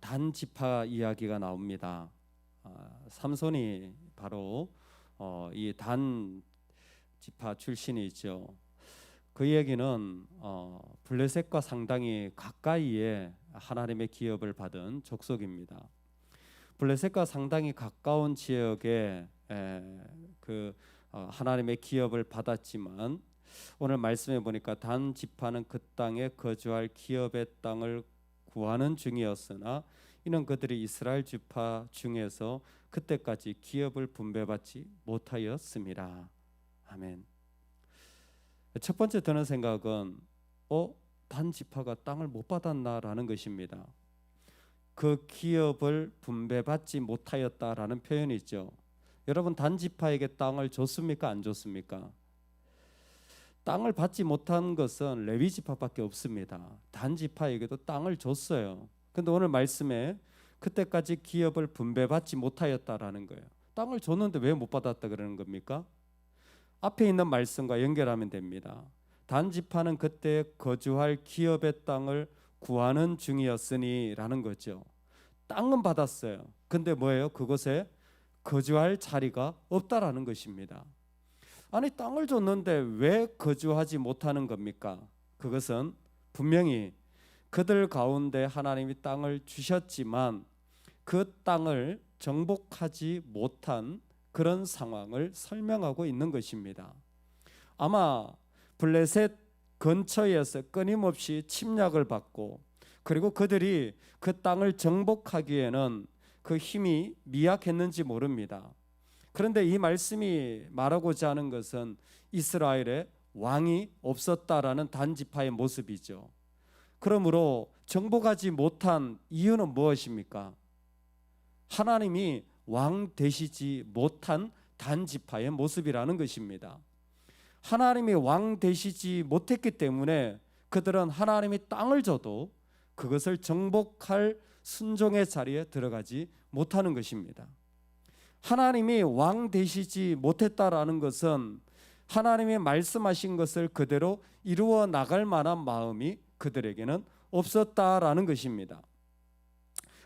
단 지파 이야기가 나옵니다. 삼손이 바로 이 단 지파 출신이죠. 그 얘기는 블레셋과 상당히 가까이에 하나님의 기업을 받은 족속입니다. 블레셋과 상당히 가까운 지역에 하나님의 기업을 받았지만 오늘 말씀해 보니까 단 지파는 그 땅에 거주할 기업의 땅을 구하는 중이었으나 이는 그들이 이스라엘 지파 중에서 그때까지 기업을 분배받지 못하였습니다. 아멘. 첫 번째 드는 생각은 단 지파가 땅을 못 받았나라는 것입니다. 그 기업을 분배받지 못하였다라는 표현이 있죠. 여러분, 단 지파에게 땅을 줬습니까? 안 줬습니까? 땅을 받지 못한 것은 레위 지파밖에 없습니다. 단 지파에게도 땅을 줬어요. 근데 오늘 말씀에 그때까지 기업을 분배받지 못하였다라는 거예요. 땅을 줬는데 왜 못 받았다 그러는 겁니까? 앞에 있는 말씀과 연결하면 됩니다. 단 지파는 그때 거주할 기업의 땅을 구하는 중이었으니 라는 거죠. 땅은 받았어요. 근데 뭐예요? 그곳에 거주할 자리가 없다라는 것입니다. 아니, 땅을 줬는데 왜 거주하지 못하는 겁니까? 그것은 분명히 그들 가운데 하나님이 땅을 주셨지만 그 땅을 정복하지 못한 그런 상황을 설명하고 있는 것입니다. 아마 블레셋 근처에서 끊임없이 침략을 받고 그리고 그들이 그 땅을 정복하기에는 그 힘이 미약했는지 모릅니다. 그런데 이 말씀이 말하고자 하는 것은 이스라엘에 왕이 없었다라는 단 지파의 모습이죠. 그러므로 정복하지 못한 이유는 무엇입니까? 하나님이 왕 되시지 못한 단 지파의 모습이라는 것입니다. 하나님이 왕 되시지 못했기 때문에 그들은 하나님이 땅을 줘도 그것을 정복할 순종의 자리에 들어가지 못하는 것입니다. 하나님이 왕 되시지 못했다라는 것은 하나님이 말씀하신 것을 그대로 이루어 나갈 만한 마음이 그들에게는 없었다라는 것입니다.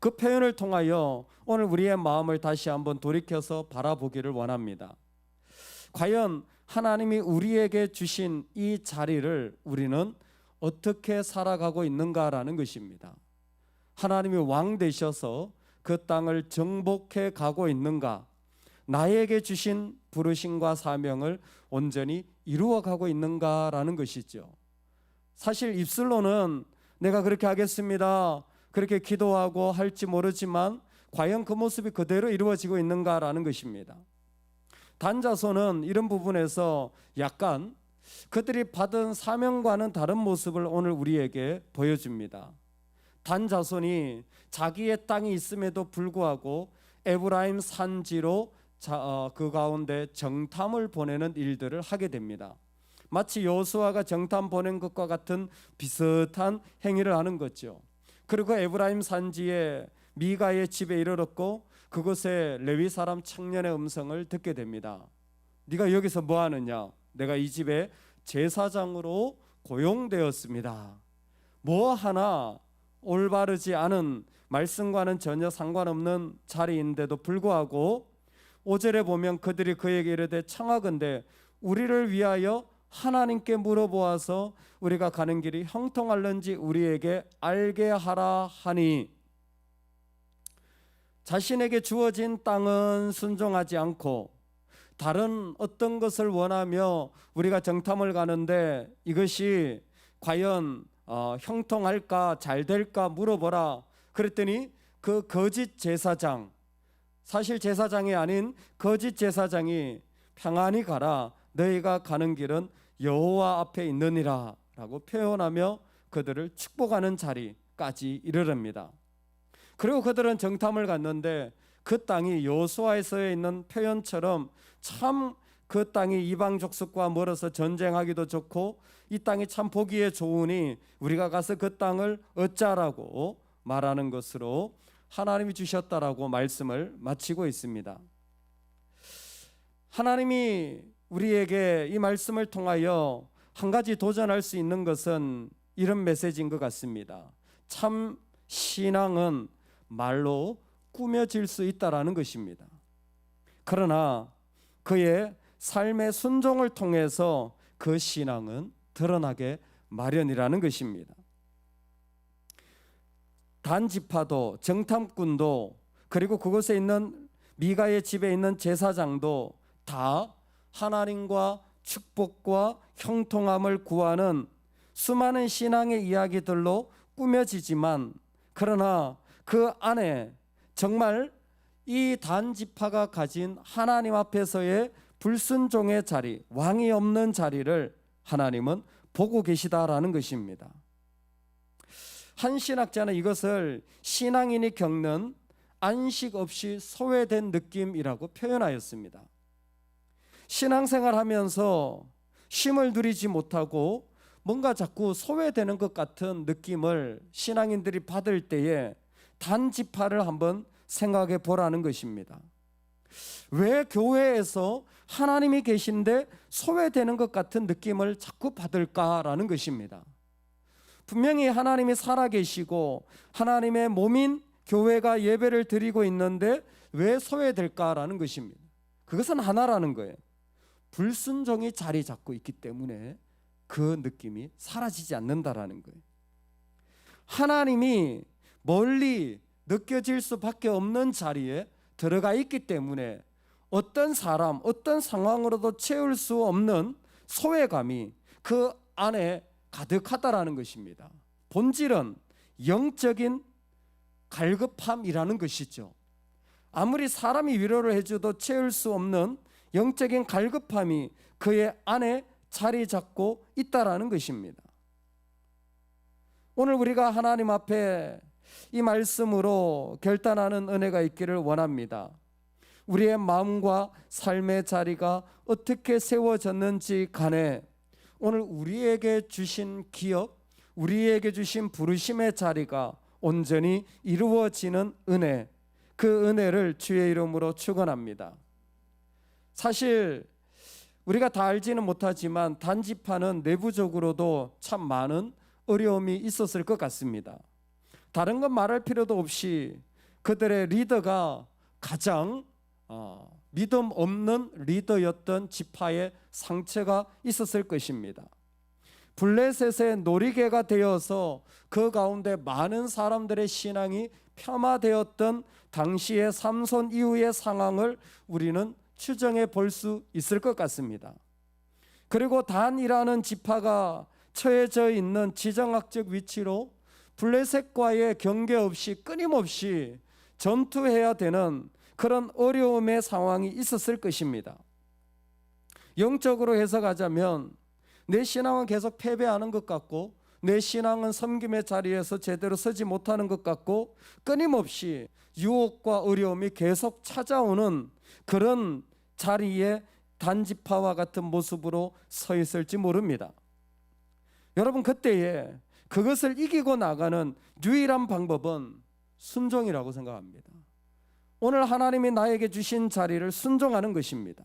그 표현을 통하여 오늘 우리의 마음을 다시 한번 돌이켜서 바라보기를 원합니다. 과연 하나님이 우리에게 주신 이 자리를 우리는 어떻게 살아가고 있는가라는 것입니다. 하나님이 왕 되셔서 그 땅을 정복해 가고 있는가? 나에게 주신 부르심과 사명을 온전히 이루어가고 있는가라는 것이죠. 사실 입술로는 내가 그렇게 하겠습니다, 그렇게 기도하고 할지 모르지만 과연 그 모습이 그대로 이루어지고 있는가라는 것입니다. 단자손은 이런 부분에서 약간 그들이 받은 사명과는 다른 모습을 오늘 우리에게 보여줍니다. 단자손이 자기의 땅이 있음에도 불구하고 에브라임 산지로 그 가운데 정탐을 보내는 일들을 하게 됩니다. 마치 여호수아가 정탐 보낸 것과 같은 비슷한 행위를 하는 거죠. 그리고 에브라임 산지에 미가의 집에 이르렀고 그곳에 레위 사람 청년의 음성을 듣게 됩니다. 네가 여기서 뭐 하느냐? 내가 이 집에 제사장으로 고용되었습니다. 뭐 하나 올바르지 않은 말씀과는 전혀 상관없는 자리인데도 불구하고 5절에 보면 그들이 그에게 이르되 청하건대 우리를 위하여 하나님께 물어보아서 우리가 가는 길이 형통할는지 우리에게 알게 하라 하니, 자신에게 주어진 땅은 순종하지 않고 다른 어떤 것을 원하며 우리가 정탐을 가는데 이것이 과연 형통할까 잘 될까 물어보라. 그랬더니 그 거짓 제사장, 사실 제사장이 아닌 거짓 제사장이 평안히 가라, 너희가 가는 길은 여호와 앞에 있느니라 라고 표현하며 그들을 축복하는 자리까지 이르릅니다. 그리고 그들은 정탐을 갔는데 그 땅이 여호수아에서 있는 표현처럼 참 그 땅이 이방 족속과 멀어서 전쟁하기도 좋고 이 땅이 참 보기에 좋으니 우리가 가서 그 땅을 얻자라고 말하는 것으로 하나님이 주셨다라고 말씀을 마치고 있습니다. 하나님이 우리에게 이 말씀을 통하여 한 가지 도전할 수 있는 것은 이런 메시지인 것 같습니다. 참 신앙은 말로 꾸며질 수 있다라는 것입니다. 그러나 그의 삶의 순종을 통해서 그 신앙은 드러나게 마련이라는 것입니다. 단지파도 정탐꾼도 그리고 그곳에 있는 미가의 집에 있는 제사장도 다 하나님과 축복과 형통함을 구하는 수많은 신앙의 이야기들로 꾸며지지만, 그러나 그 안에 정말 이 단지파가 가진 하나님 앞에서의 불순종의 자리, 왕이 없는 자리를 하나님은 보고 계시다라는 것입니다. 한 신학자는 이것을 신앙인이 겪는 안식 없이 소외된 느낌이라고 표현하였습니다. 신앙생활 하면서 쉼을 누리지 못하고 뭔가 자꾸 소외되는 것 같은 느낌을 신앙인들이 받을 때에 단지파를 한번 생각해 보라는 것입니다. 왜 교회에서 하나님이 계신데 소외되는 것 같은 느낌을 자꾸 받을까라는 것입니다. 분명히 하나님이 살아계시고 하나님의 몸인 교회가 예배를 드리고 있는데 왜 소외될까라는 것입니다. 그것은 하나라는 거예요. 불순종이 자리 잡고 있기 때문에 그 느낌이 사라지지 않는다라는 거예요. 하나님이 멀리 느껴질 수밖에 없는 자리에 들어가 있기 때문에 어떤 사람, 어떤 상황으로도 채울 수 없는 소외감이 그 안에 가득하다라는 것입니다. 본질은 영적인 갈급함이라는 것이죠. 아무리 사람이 위로를 해줘도 채울 수 없는 영적인 갈급함이 그의 안에 자리 잡고 있다라는 것입니다. 오늘 우리가 하나님 앞에 이 말씀으로 결단하는 은혜가 있기를 원합니다. 우리의 마음과 삶의 자리가 어떻게 세워졌는지 간에 오늘 우리에게 주신 기업, 우리에게 주신 부르심의 자리가 온전히 이루어지는 은혜, 그 은혜를 주의 이름으로 축원합니다. 사실 우리가 다 알지는 못하지만 단지파는 내부적으로도 참 많은 어려움이 있었을 것 같습니다. 다른 건 말할 필요도 없이 그들의 리더가 가장 믿음 없는 리더였던 지파의 상처가 있었을 것입니다. 블레셋의 놀이개가 되어서 그 가운데 많은 사람들의 신앙이 폄하되었던 당시의 삼손 이후의 상황을 우리는 추정해 볼 수 있을 것 같습니다. 그리고 단이라는 지파가 처해져 있는 지정학적 위치로 블레셋과의 경계 없이 끊임없이 전투해야 되는 그런 어려움의 상황이 있었을 것입니다. 영적으로 해석하자면 내 신앙은 계속 패배하는 것 같고, 내 신앙은 섬김의 자리에서 제대로 서지 못하는 것 같고, 끊임없이 유혹과 어려움이 계속 찾아오는 그런 자리에 단지파와 같은 모습으로 서 있을지 모릅니다. 여러분, 그때에 그것을 이기고 나가는 유일한 방법은 순종이라고 생각합니다. 오늘 하나님이 나에게 주신 자리를 순종하는 것입니다.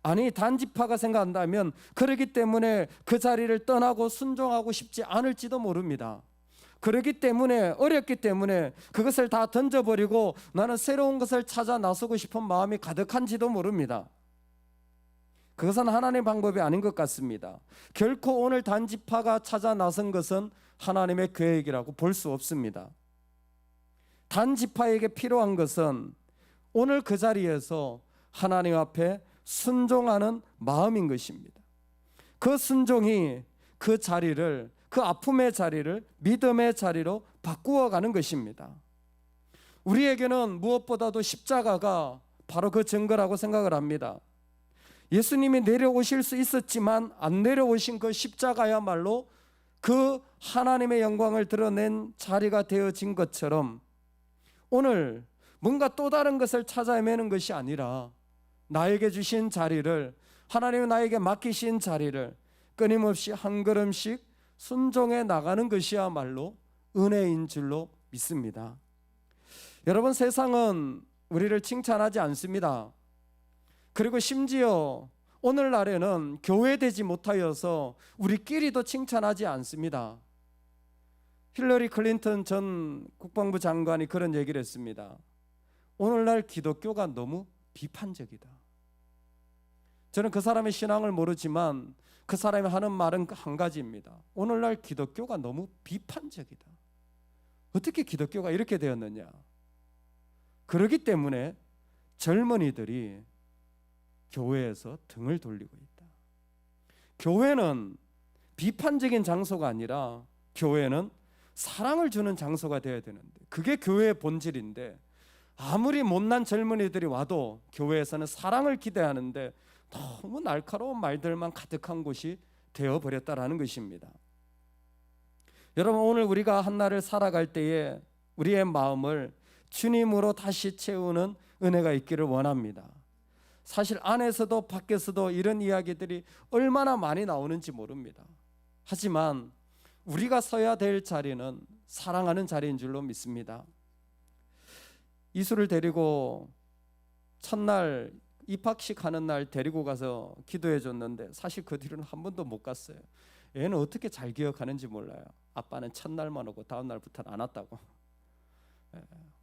아니, 단지파가 생각한다면 그렇기 때문에 그 자리를 떠나고 순종하고 싶지 않을지도 모릅니다. 그렇기 때문에, 어렵기 때문에 그것을 다 던져버리고 나는 새로운 것을 찾아 나서고 싶은 마음이 가득한지도 모릅니다. 그것은 하나님의 방법이 아닌 것 같습니다. 결코 오늘 단지파가 찾아 나선 것은 하나님의 계획이라고 볼 수 없습니다. 단지파에게 필요한 것은 오늘 그 자리에서 하나님 앞에 순종하는 마음인 것입니다. 그 순종이 그 자리를, 그 아픔의 자리를 믿음의 자리로 바꾸어 가는 것입니다. 우리에게는 무엇보다도 십자가가 바로 그 증거라고 생각을 합니다. 예수님이 내려오실 수 있었지만 안 내려오신 그 십자가야말로 그 하나님의 영광을 드러낸 자리가 되어진 것처럼 오늘 뭔가 또 다른 것을 찾아 헤매는 것이 아니라 나에게 주신 자리를, 하나님이 나에게 맡기신 자리를 끊임없이 한 걸음씩 순종해 나가는 것이야말로 은혜인 줄로 믿습니다. 여러분, 세상은 우리를 칭찬하지 않습니다. 그리고 심지어 오늘날에는 교회되지 못하여서 우리끼리도 칭찬하지 않습니다. 힐러리 클린턴 전 국방부 장관이 그런 얘기를 했습니다. 오늘날 기독교가 너무 비판적이다. 저는 그 사람의 신앙을 모르지만 그 사람이 하는 말은 한 가지입니다. 오늘날 기독교가 너무 비판적이다. 어떻게 기독교가 이렇게 되었느냐? 그렇기 때문에 젊은이들이 교회에서 등을 돌리고 있다. 교회는 비판적인 장소가 아니라 교회는 사랑을 주는 장소가 되어야 되는데, 그게 교회의 본질인데, 아무리 못난 젊은이들이 와도 교회에서는 사랑을 기대하는데 너무 날카로운 말들만 가득한 곳이 되어버렸다라는 것입니다. 여러분, 오늘 우리가 한날을 살아갈 때에 우리의 마음을 주님으로 다시 채우는 은혜가 있기를 원합니다. 사실 안에서도 밖에서도 이런 이야기들이 얼마나 많이 나오는지 모릅니다. 하지만 우리가 서야 될 자리는 사랑하는 자리인 줄로 믿습니다. 이수를 데리고 첫날 입학식 하는 날 데리고 가서 기도해 줬는데 사실 그 뒤로는 한 번도 못 갔어요. 얘는 어떻게 잘 기억하는지 몰라요. 아빠는 첫날만 오고 다음 날부터는 안 왔다고.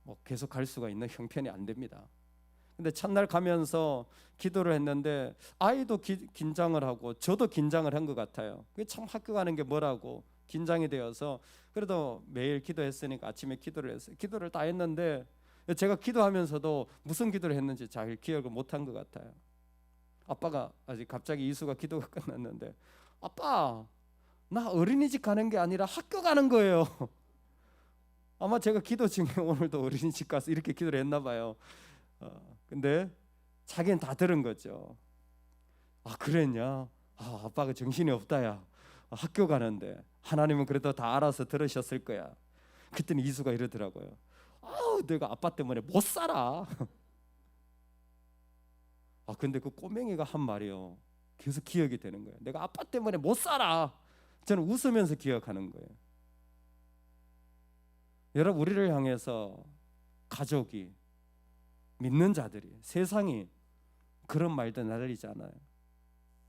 뭐 계속 갈 수가 있는 형편이 안 됩니다. 근데 첫날 가면서 기도를 했는데 아이도 긴장을 하고 저도 긴장을 한 것 같아요. 그게 참 학교 가는 게 뭐라고 긴장이 되어서, 그래도 매일 기도했으니까 아침에 기도를 했어요. 기도를 다 했는데 제가 기도하면서도 무슨 기도를 했는지 잘 기억을 못한 것 같아요. 아빠가 아직 갑자기 이수가 기도가 끝났는데, 아빠 나 어린이집 가는 게 아니라 학교 가는 거예요. 아마 제가 기도 중에 오늘도 어린이집 가서 이렇게 기도를 했나 봐요. 근데 자기는 다 들은 거죠. 아, 그랬냐? 아빠가 정신이 없다 야. 학교 가는데. 하나님은 그래도 다 알아서 들으셨을 거야. 그랬더니 이수가 이러더라고요. 내가 아빠 때문에 못 살아. 근데 그 꼬맹이가 한 말이요, 계속 기억이 되는 거예요. 내가 아빠 때문에 못 살아. 저는 웃으면서 기억하는 거예요. 여러분, 우리를 향해서 가족이, 믿는 자들이, 세상이 그런 말들 날리지 않아요?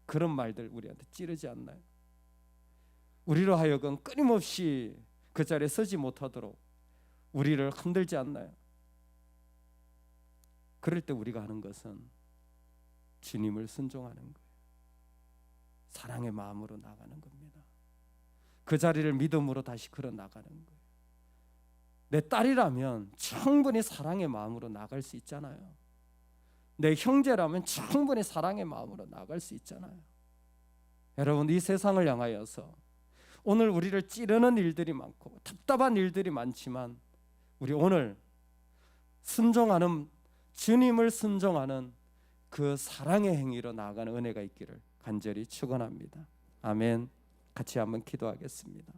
그런 말들 우리한테 찌르지 않나요? 우리로 하여금 끊임없이 그 자리에 서지 못하도록 우리를 흔들지 않나요? 그럴 때 우리가 하는 것은 주님을 순종하는 거예요. 사랑의 마음으로 나가는 겁니다. 그 자리를 믿음으로 다시 걸어 나가는 거예요. 내 딸이라면 충분히 사랑의 마음으로 나갈 수 있잖아요. 내 형제라면 충분히 사랑의 마음으로 나갈 수 있잖아요. 여러분, 이 세상을 향하여서 오늘 우리를 찌르는 일들이 많고 답답한 일들이 많지만, 우리 오늘 순종하는, 주님을 순종하는 그 사랑의 행위로 나아가는 은혜가 있기를 간절히 축원합니다. 아멘. 같이 한번 기도하겠습니다.